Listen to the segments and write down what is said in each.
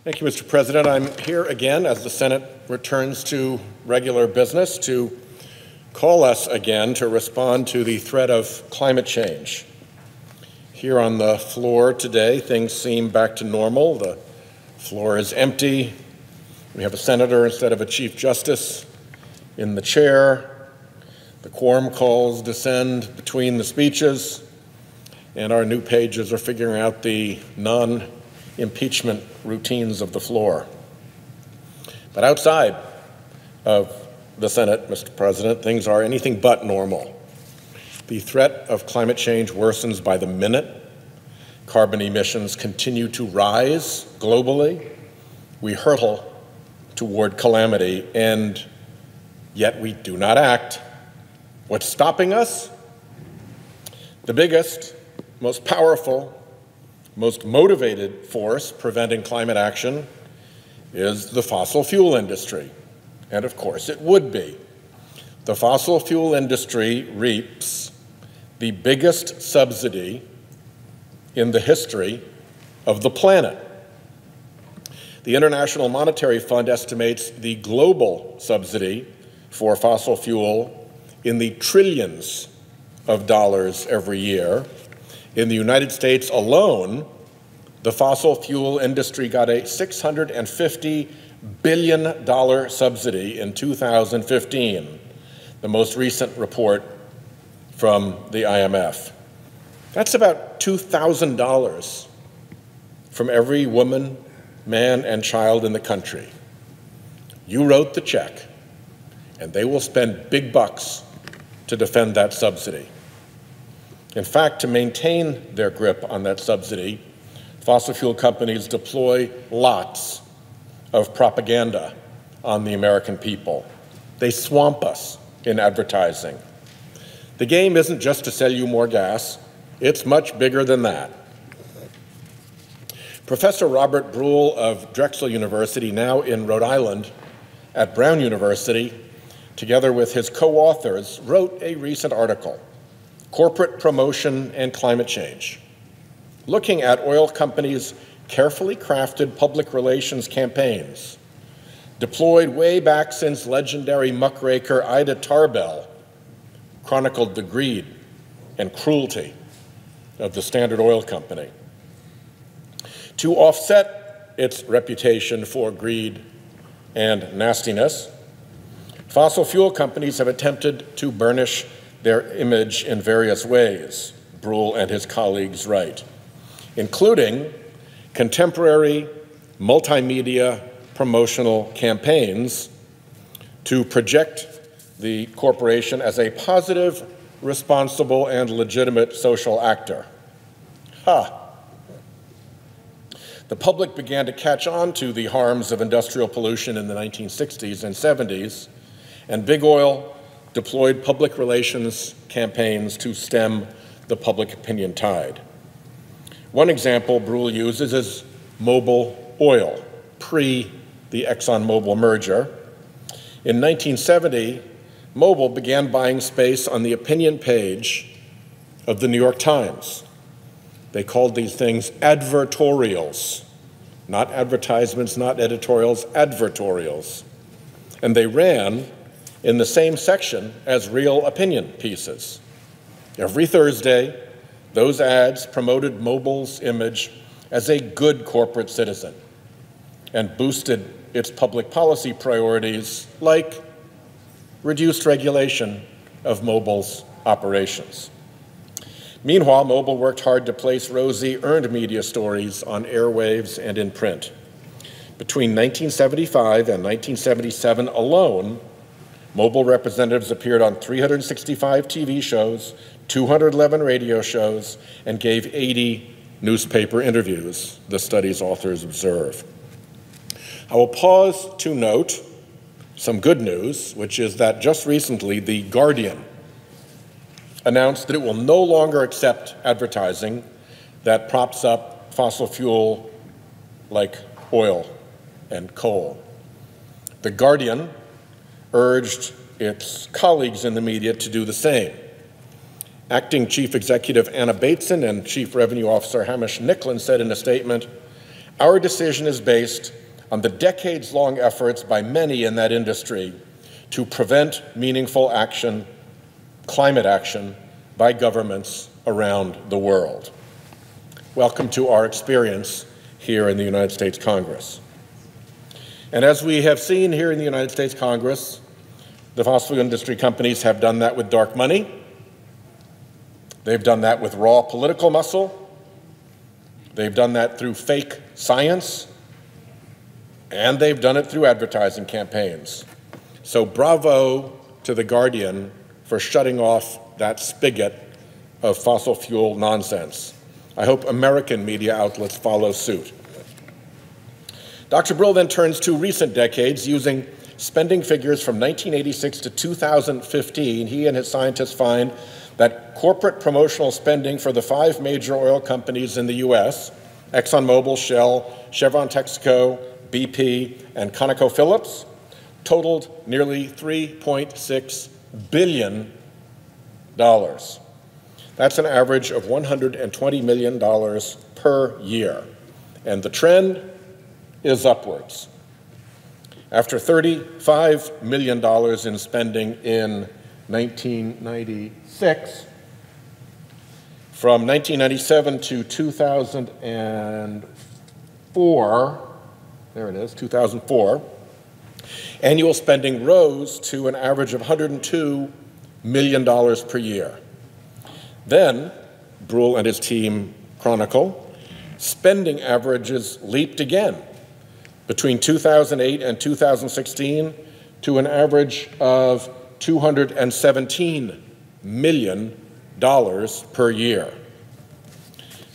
Thank you, Mr. President. I'm here again as the Senate returns to regular business to call us again to respond to the threat of climate change. Here on the floor today, things seem back to normal. The floor is empty. We have a senator instead of a chief justice in the chair. The quorum calls descend between the speeches, and our new pages are figuring out the non-impeachment routines of the floor. But outside of the Senate, Mr. President, things are anything but normal. The threat of climate change worsens by the minute. Carbon emissions continue to rise globally. We hurtle toward calamity, and yet we do not act. What's stopping us? The biggest, most powerful, most motivated force preventing climate action is the fossil fuel industry. And of course it would be. The fossil fuel industry reaps the biggest subsidy in the history of the planet. The International Monetary Fund estimates the global subsidy for fossil fuel in the trillions of dollars every year. In the United States alone, the fossil fuel industry got a $650 billion subsidy in 2015, the most recent report from the IMF. That's about $2,000 from every woman, man, and child in the country. You wrote the check, and they will spend big bucks to defend that subsidy. In fact, to maintain their grip on that subsidy, fossil fuel companies deploy lots of propaganda on the American people. They swamp us in advertising. The game isn't just to sell you more gas, it's much bigger than that. Professor Robert Bruhl of Drexel University, now in Rhode Island at Brown University, together with his co-authors, wrote a recent article, Corporate Promotion and Climate Change, looking at oil companies' carefully crafted public relations campaigns, deployed way back since legendary muckraker Ida Tarbell chronicled the greed and cruelty of the Standard Oil Company. To offset its reputation for greed and nastiness, fossil fuel companies have attempted to burnish their image in various ways, Bruhl and his colleagues write, including contemporary multimedia promotional campaigns to project the corporation as a positive, responsible, and legitimate social actor. The public began to catch on to the harms of industrial pollution in the 1960s and 70s, and big oil deployed public relations campaigns to stem the public opinion tide. One example Bruhl uses is Mobil Oil, pre the ExxonMobil merger. In 1970, Mobil began buying space on the opinion page of the New York Times. They called these things advertorials, not advertisements, not editorials, advertorials. And they ran in the same section as real opinion pieces. Every Thursday, those ads promoted Mobil's image as a good corporate citizen and boosted its public policy priorities like reduced regulation of Mobil's operations. Meanwhile, Mobil worked hard to place rosy earned media stories on airwaves and in print. Between 1975 and 1977 alone, Mobil representatives appeared on 365 TV shows, 211 radio shows, and gave 80 newspaper interviews, the study's authors observe. I will pause to note some good news, which is that just recently, The Guardian announced that it will no longer accept advertising that props up fossil fuel like oil and coal. The Guardian urged its colleagues in the media to do the same. Acting Chief Executive Anna Bateson and Chief Revenue Officer Hamish Nicklin said in a statement, Our decision is based on the decades-long efforts by many in that industry to prevent meaningful action, climate action, by governments around the world. Welcome to our experience here in the United States Congress. And as we have seen here in the United States Congress, the fossil fuel industry companies have done that with dark money. They've done that with raw political muscle. They've done that through fake science. And they've done it through advertising campaigns. So bravo to The Guardian for shutting off that spigot of fossil fuel nonsense. I hope American media outlets follow suit. Dr. Brill then turns to recent decades using spending figures from 1986 to 2015. He and his scientists find that corporate promotional spending for the 5 major oil companies in the U.S., ExxonMobil, Shell, Chevron Texaco, BP, and ConocoPhillips, totaled nearly $3.6 billion. That's an average of $120 million per year. And the trend is upwards. After $35 million in spending in 1996, from 1997 to 2004, there it is, 2004, annual spending rose to an average of $102 million per year. Then, Brill and his team chronicle, spending averages leaped again between 2008 and 2016 to an average of $217 million per year.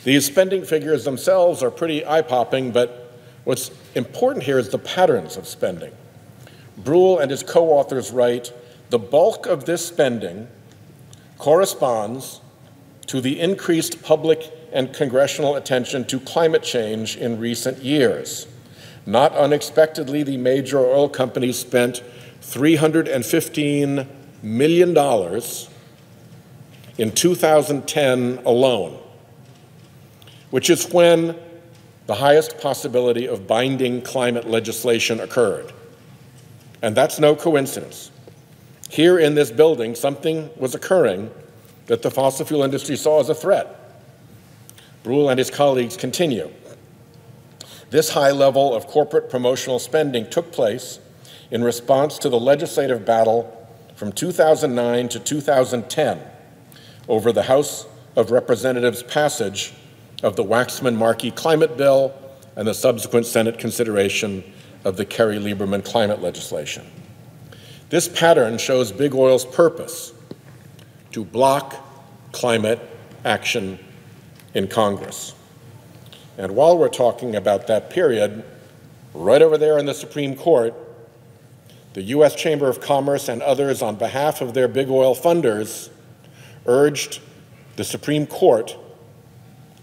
These spending figures themselves are pretty eye-popping, but what's important here is the patterns of spending. Brill and his co-authors write, the bulk of this spending corresponds to the increased public and congressional attention to climate change in recent years. Not unexpectedly, the major oil companies spent $315 million in 2010 alone, which is when the highest possibility of binding climate legislation occurred. And that's no coincidence. Here in this building, something was occurring that the fossil fuel industry saw as a threat. Brill and his colleagues continue. This high level of corporate promotional spending took place in response to the legislative battle from 2009 to 2010 over the House of Representatives' passage of the Waxman-Markey climate bill and the subsequent Senate consideration of the Kerry-Lieberman climate legislation. This pattern shows big oil's purpose: to block climate action in Congress. And while we're talking about that period, right over there in the Supreme Court, the U.S. Chamber of Commerce and others, on behalf of their big oil funders, urged the Supreme Court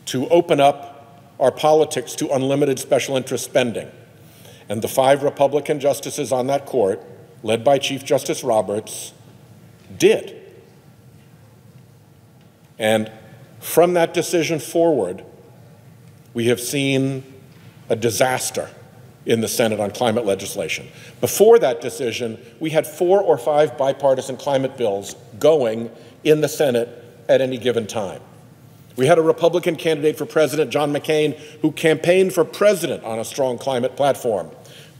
to open up our politics to unlimited special interest spending. And the 5 Republican justices on that court, led by Chief Justice Roberts, did. And from that decision forward, we have seen a disaster in the Senate on climate legislation. Before that decision, we had 4 or 5 bipartisan climate bills going in the Senate at any given time. We had a Republican candidate for president, John McCain, who campaigned for president on a strong climate platform.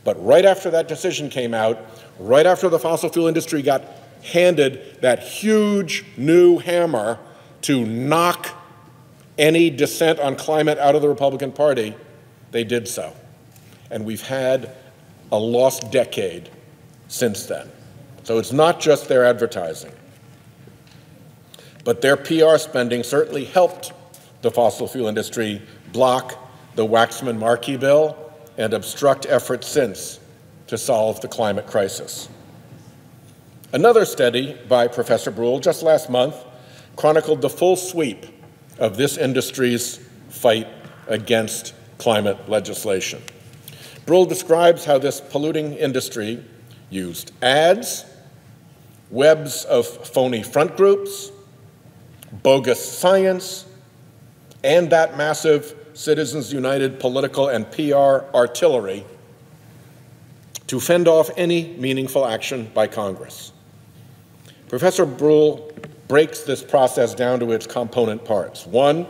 But right after that decision came out, right after the fossil fuel industry got handed that huge new hammer to knock any dissent on climate out of the Republican Party, they did so. And we've had a lost decade since then. So it's not just their advertising, but their PR spending certainly helped the fossil fuel industry block the Waxman-Markey bill and obstruct efforts since to solve the climate crisis. Another study by Professor Brill just last month chronicled the full sweep of this industry's fight against climate legislation. Brill describes how this polluting industry used ads, webs of phony front groups, bogus science, and that massive Citizens United political and PR artillery to fend off any meaningful action by Congress. Professor Bruhl breaks this process down to its component parts. One,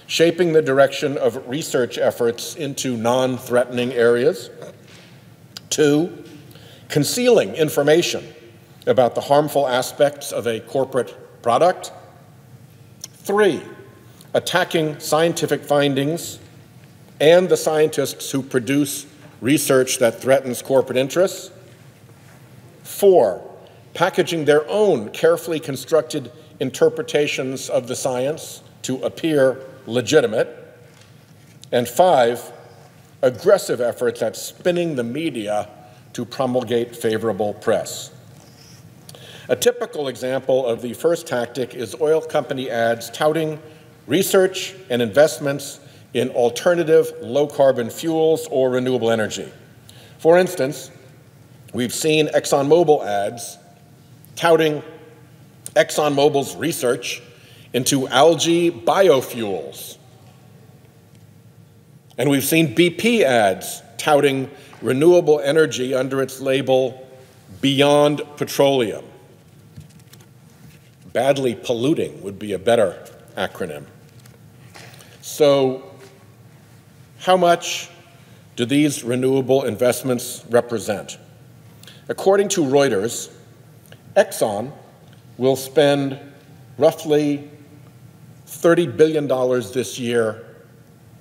shaping the direction of research efforts into non-threatening areas. Two, concealing information about the harmful aspects of a corporate product. Three, attacking scientific findings and the scientists who produce research that threatens corporate interests. Four, packaging their own carefully constructed interpretations of the science to appear legitimate. And five, aggressive efforts at spinning the media to promulgate favorable press. A typical example of the first tactic is oil company ads touting research and investments in alternative low-carbon fuels or renewable energy. For instance, we've seen ExxonMobil ads touting ExxonMobil's research into algae biofuels. And we've seen BP ads touting renewable energy under its label Beyond Petroleum. Badly polluting would be a better acronym. So, how much do these renewable investments represent? According to Reuters, Exxon will spend roughly $30 billion this year,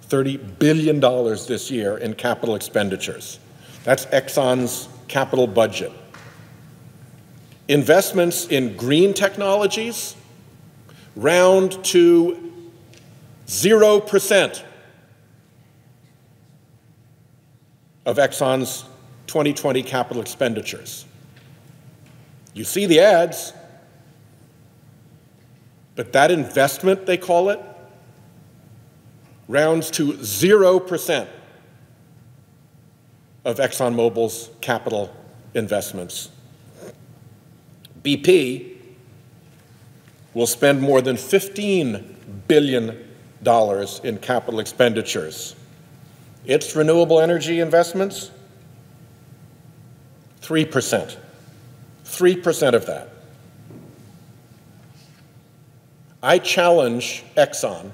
$30 billion this year in capital expenditures. That's Exxon's capital budget. Investments in green technologies round to 0% of Exxon's 2020 capital expenditures. You see the ads, but that investment, they call it, rounds to 0% of ExxonMobil's capital investments. BP will spend more than $15 billion in capital expenditures. Its renewable energy investments, 3%. 3% of that. I challenge Exxon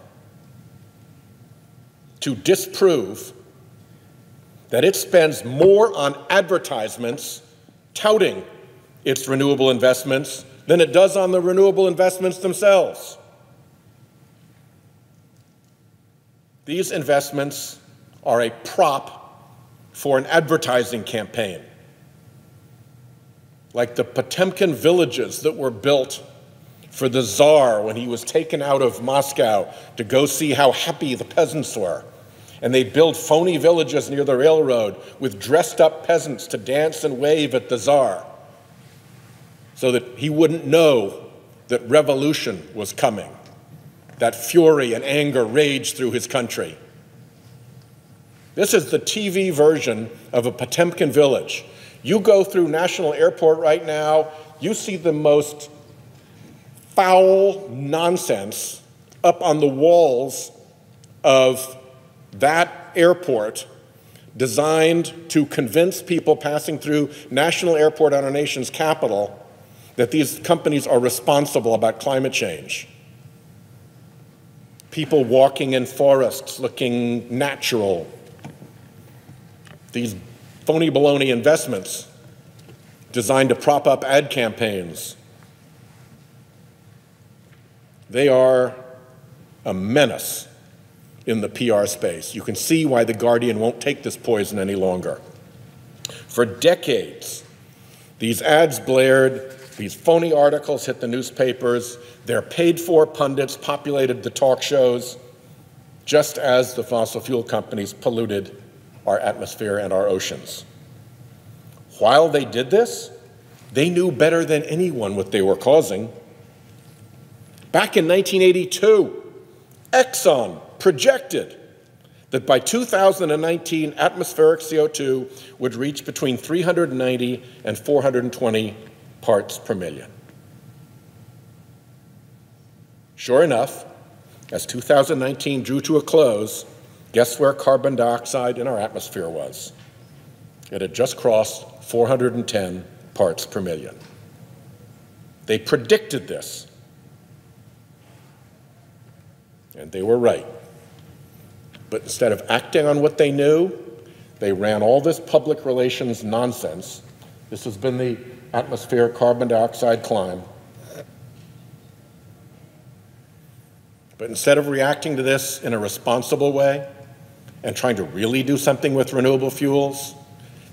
to disprove that it spends more on advertisements touting its renewable investments than it does on the renewable investments themselves. These investments are a prop for an advertising campaign, like the Potemkin villages that were built for the Tsar when he was taken out of Moscow to go see how happy the peasants were. And they build phony villages near the railroad with dressed-up peasants to dance and wave at the Tsar so that he wouldn't know that revolution was coming, that fury and anger raged through his country. This is the TV version of a Potemkin village. You go through National Airport right now, you see the most foul nonsense up on the walls of that airport, designed to convince people passing through National Airport on our nation's capital that these companies are responsible about climate change. People walking in forests looking natural. These phony baloney investments designed to prop up ad campaigns. They are a menace in the PR space. You can see why The Guardian won't take this poison any longer. For decades, these ads blared, these phony articles hit the newspapers, their paid-for pundits populated the talk shows, just as the fossil fuel companies polluted our atmosphere and our oceans. While they did this, they knew better than anyone what they were causing. Back in 1982, Exxon projected that by 2019, atmospheric CO2 would reach between 390 and 420 parts per million. Sure enough, as 2019 drew to a close, Guess where carbon dioxide in our atmosphere was? It had just crossed 410 parts per million. They predicted this, and they were right. But instead of acting on what they knew, they ran all this public relations nonsense. This has been the atmospheric carbon dioxide climb. But instead of reacting to this in a responsible way and trying to really do something with renewable fuels,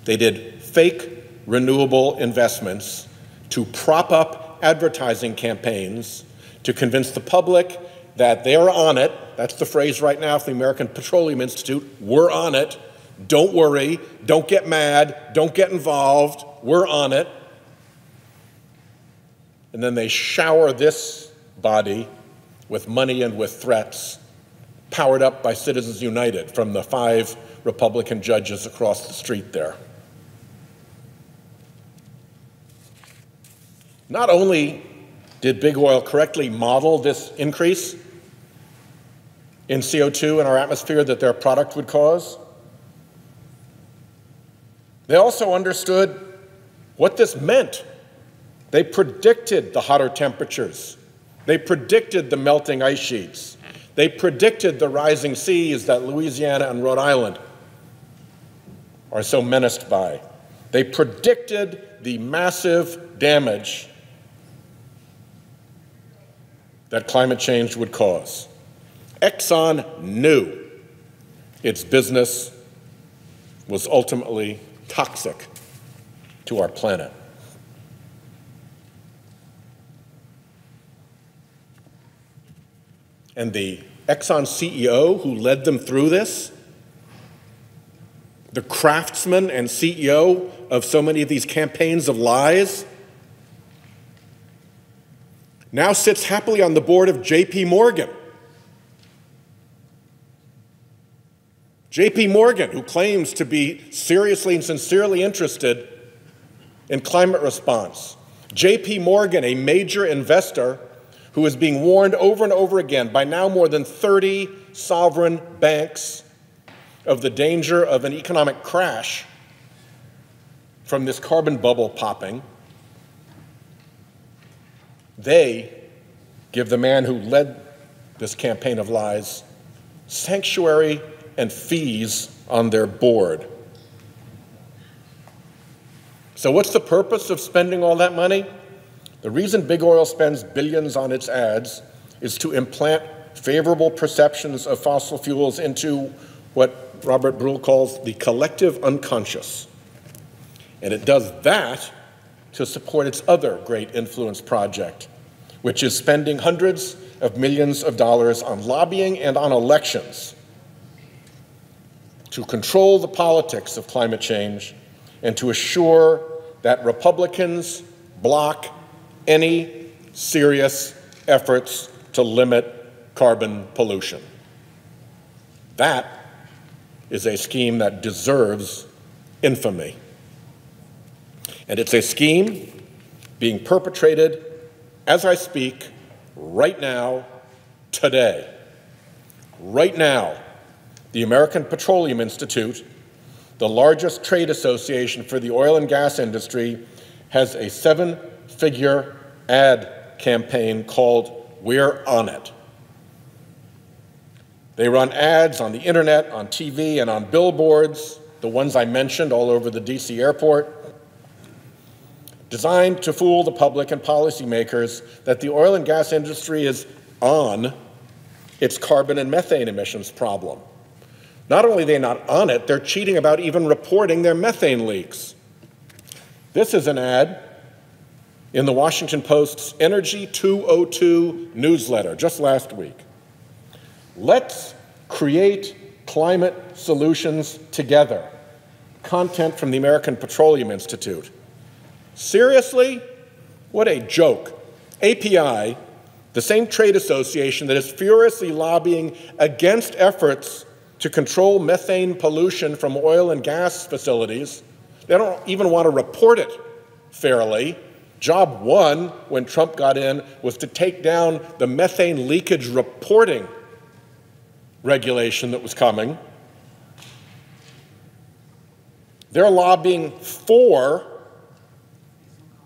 they did fake renewable investments to prop up advertising campaigns to convince the public that they're on it. That's the phrase right now from the American Petroleum Institute. We're on it. Don't worry. Don't get mad. Don't get involved. We're on it. And then they shower this body with money and with threats, powered up by Citizens United from the 5 Republican judges across the street there. Not only did big oil correctly model this increase in CO2 in our atmosphere that their product would cause, they also understood what this meant. They predicted the hotter temperatures. They predicted the melting ice sheets. They predicted the rising seas that Louisiana and Rhode Island are so menaced by. They predicted the massive damage that climate change would cause. Exxon knew its business was ultimately toxic to our planet. And the Exxon CEO who led them through this, the craftsman and CEO of so many of these campaigns of lies, now sits happily on the board of J.P. Morgan. J.P. Morgan, who claims to be seriously and sincerely interested in climate response. J.P. Morgan, a major investor who is being warned over and over again by now more than 30 sovereign banks of the danger of an economic crash from this carbon bubble popping. They give the man who led this campaign of lies sanctuary and fees on their board. So what's the purpose of spending all that money? The reason big oil spends billions on its ads is to implant favorable perceptions of fossil fuels into what Robert Brule calls the collective unconscious. And it does that to support its other great influence project, which is spending hundreds of millions of dollars on lobbying and on elections to control the politics of climate change and to assure that Republicans block any serious efforts to limit carbon pollution. That is a scheme that deserves infamy. And it's a scheme being perpetrated as I speak right now, today. Right now, the American Petroleum Institute, the largest trade association for the oil and gas industry, has a 7-figure ad campaign called We're On It. They run ads on the internet, on TV, and on billboards, the ones I mentioned all over the DC airport, designed to fool the public and policymakers that the oil and gas industry is on its carbon and methane emissions problem. Not only are they not on it, they're cheating about even reporting their methane leaks. This is an ad in the Washington Post's Energy 202 newsletter just last week. Let's create climate solutions together. Content from the American Petroleum Institute. Seriously? What a joke. API, the same trade association that is furiously lobbying against efforts to control methane pollution from oil and gas facilities, they don't even want to report it fairly. Job one, when Trump got in, was to take down the methane leakage reporting regulation that was coming. They're lobbying for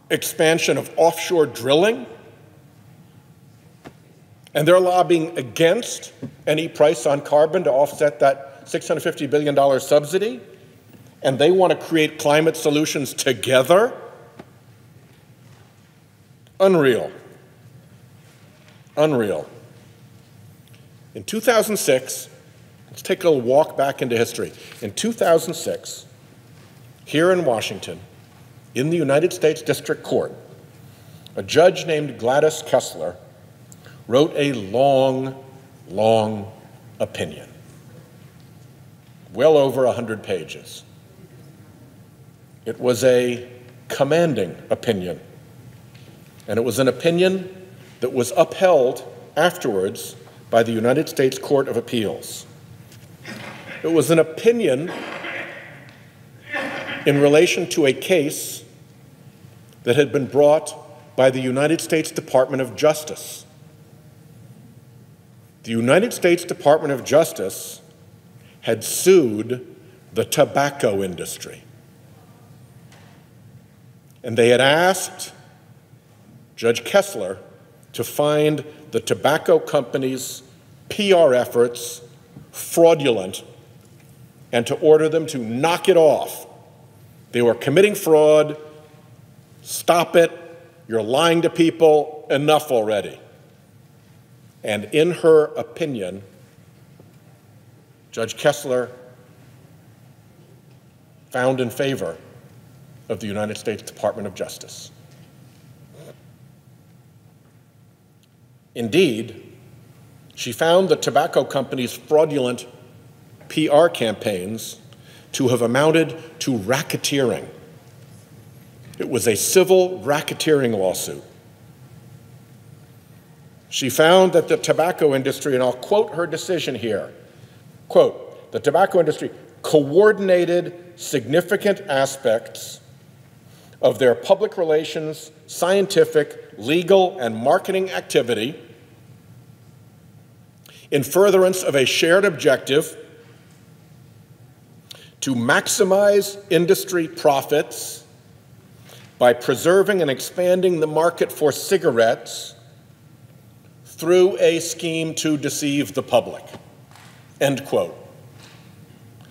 expansion of offshore drilling, and they're lobbying against any price on carbon to offset that $650 billion subsidy, and they want to create climate solutions together. Unreal. Unreal. In 2006, let's take a little walk back into history. In 2006, here in Washington, in the United States District Court, a judge named Gladys Kessler wrote a long, long opinion, well over 100 pages. It was a commanding opinion, and it was an opinion that was upheld afterwards by the United States Court of Appeals. It was an opinion in relation to a case that had been brought by the United States Department of Justice. The United States Department of Justice had sued the tobacco industry. And they had asked Judge Kessler to find the tobacco company's PR efforts fraudulent and to order them to knock it off. They were committing fraud. Stop it. You're lying to people. Enough already. And in her opinion, Judge Kessler found in favor of the United States Department of Justice. Indeed, she found the tobacco company's fraudulent PR campaigns to have amounted to racketeering. It was a civil racketeering lawsuit. She found that the tobacco industry, and I'll quote her decision here, quote, the tobacco industry coordinated significant aspects of their public relations, scientific, legal, and marketing activity in furtherance of a shared objective to maximize industry profits by preserving and expanding the market for cigarettes through a scheme to deceive the public, end quote.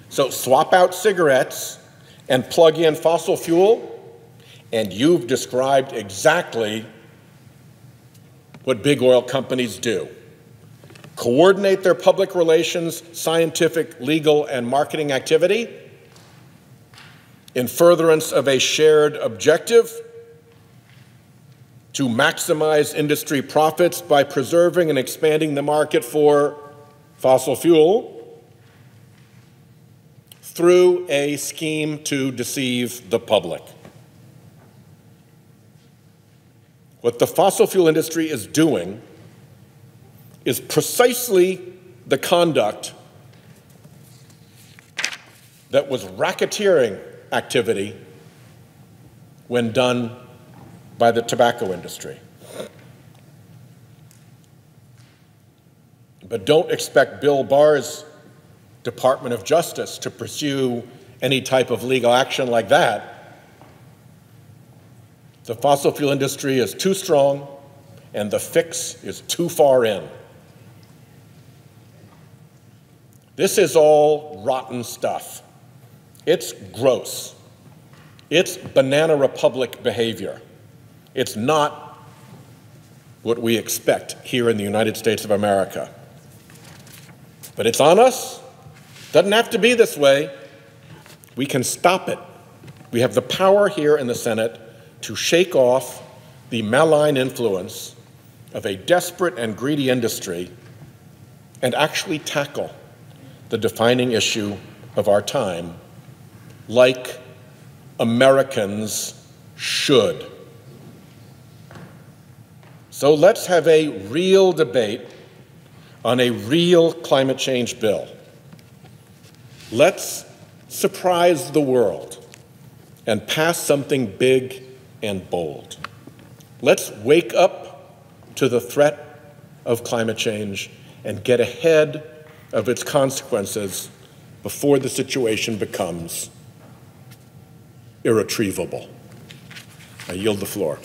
So swap out cigarettes and plug in fossil fuel, and you've described exactly what big oil companies do. Coordinate their public relations, scientific, legal, and marketing activity in furtherance of a shared objective to maximize industry profits by preserving and expanding the market for fossil fuel through a scheme to deceive the public. What the fossil fuel industry is doing is precisely the conduct that was racketeering activity when done by the tobacco industry. But don't expect Bill Barr's Department of Justice to pursue any type of legal action like that. The fossil fuel industry is too strong, and the fix is too far in. This is all rotten stuff. It's gross. It's Banana Republic behavior. It's not what we expect here in the United States of America. But it's on us. Doesn't have to be this way. We can stop it. We have the power here in the Senate to shake off the malign influence of a desperate and greedy industry and actually tackle the defining issue of our time, like Americans should. So let's have a real debate on a real climate change bill. Let's surprise the world and pass something big and bold. Let's wake up to the threat of climate change and get ahead of its consequences before the situation becomes irretrievable. I yield the floor.